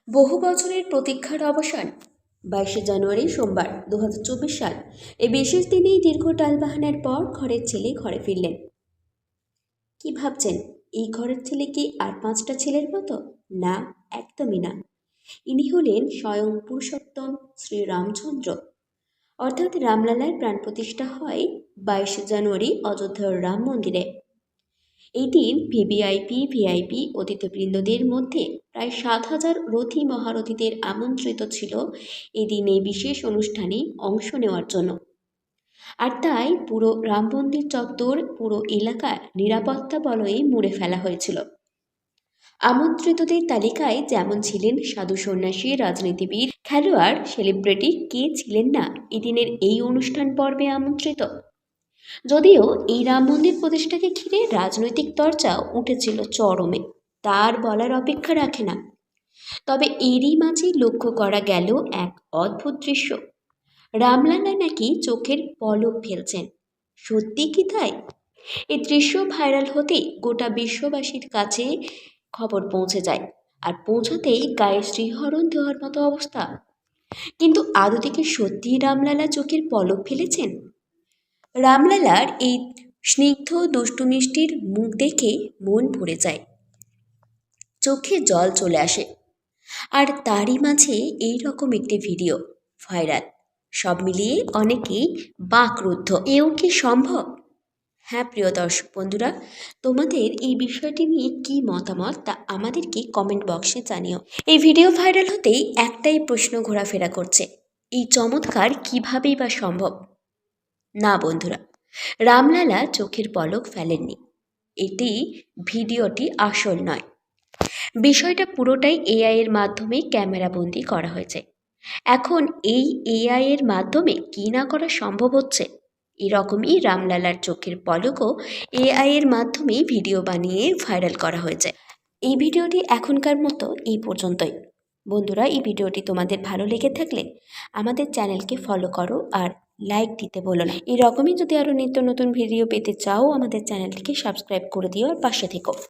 বহু বছরের প্রতীক্ষার অবসান। 22শে জানুয়ারি সোমবার 2024 সাল। এই বিশেষ দিনেই দীর্ঘ টালবাহানার পর ঘরের ছেলে ঘরে ফিরলেন। কি ভাবছেন, এই ঘরের ছেলে কি আর 5টা ছেলের মতো? না, একদমই না। ইনি হলেন স্বয়ং পুরুষোত্তম শ্রী রামচন্দ্র, অর্থাৎ রামলালার প্রাণ প্রতিষ্ঠা হয় 22শে জানুয়ারি অযোধ্যার রাম মন্দিরে। এই দিন ভিভিআইপি অতিথিবৃন্দদের মধ্যে প্রায় 7,000 রথী মহারথীদের আমন্ত্রিত ছিল এই দিন এই বিশেষ অনুষ্ঠানে অংশ নেওয়ার জন্য। আর তাই পুরো রাম মন্দির চত্বর, পুরো এলাকা নিরাপত্তা বলয়ে মুড়ে ফেলা হয়েছিল। আমন্ত্রিতদের তালিকায় যেমন ছিলেন সাধু সন্ন্যাসী, রাজনীতিবিদ, খেলোয়াড়, সেলিব্রিটি, কে ছিলেন না এদিনের এই অনুষ্ঠান পর্বে আমন্ত্রিত? যদিও এই রাম মন্দির প্রতিষ্ঠাকে ঘিরে রাজনৈতিক চর্চা উঠেছিল চরমে, তার বলার অপেক্ষা রাখে না। তবে এরই মাঝে লক্ষ্য করা গেল এক অদ্ভুত দৃশ্য। রামলালা নাকি চোখের পলক ফেলছেন। সত্যি কি তাই? এই দৃশ্য ভাইরাল হতেই গোটা বিশ্ববাসীর কাছে খবর পৌঁছে যায়, আর পৌঁছাতেই গায়ে শ্রীহরণ দেওয়ার মতো অবস্থা। কিন্তু আদৌ থেকে সত্যিই রামলালা চোখের পলক ফেলেছেন? রামলালার এই স্নিগ্ধ দুষ্টু মিষ্টির মুখ দেখে মন ভরে যায়, চোখে জল চলে আসে। আর তারই মাঝে এই রকম একটি ভিডিও ভাইরাল। সব মিলিয়ে অনেকেই বাকরুদ্ধ। এও কি সম্ভব? হ্যাঁ প্রিয় দর্শক বন্ধুরা, তোমাদের এই বিষয়টি নিয়ে কি মতামত তা আমাদেরকে কমেন্ট বক্সে জানিও। এই ভিডিও ভাইরাল হতেই একটাই প্রশ্ন ঘোরাফেরা করছে, এই চমৎকার কিভাবেই বা সম্ভব? না বন্ধুরা, রামলালা চোখের পলক ফেলেননি। ভিডিওটি আসল নয়। বিষয়টা পুরোটাই এআই এর মাধ্যমে ক্যামেরাবন্দি করা হয়েছে। এখন এই এআই এর মাধ্যমে কি না করা সম্ভব হচ্ছে। এরকমই রামলালার চোখের পলকও এআই এর মাধ্যমেই ভিডিও বানিয়ে ভাইরাল করা হয়েছে। এই ভিডিওটি এখনকার মতো এই পর্যন্তই। বন্ধুরা, এই ভিডিওটি তোমাদের ভালো লেগে থাকলে আমাদের চ্যানেলকে ফলো করো আর লাইক দিতে বলো না। এরকমই যদি আরও নিত্য নতুন ভিডিও পেতে চাও আমাদের চ্যানেলটিকে সাবস্ক্রাইব করে দিও আর পাশে থেকো।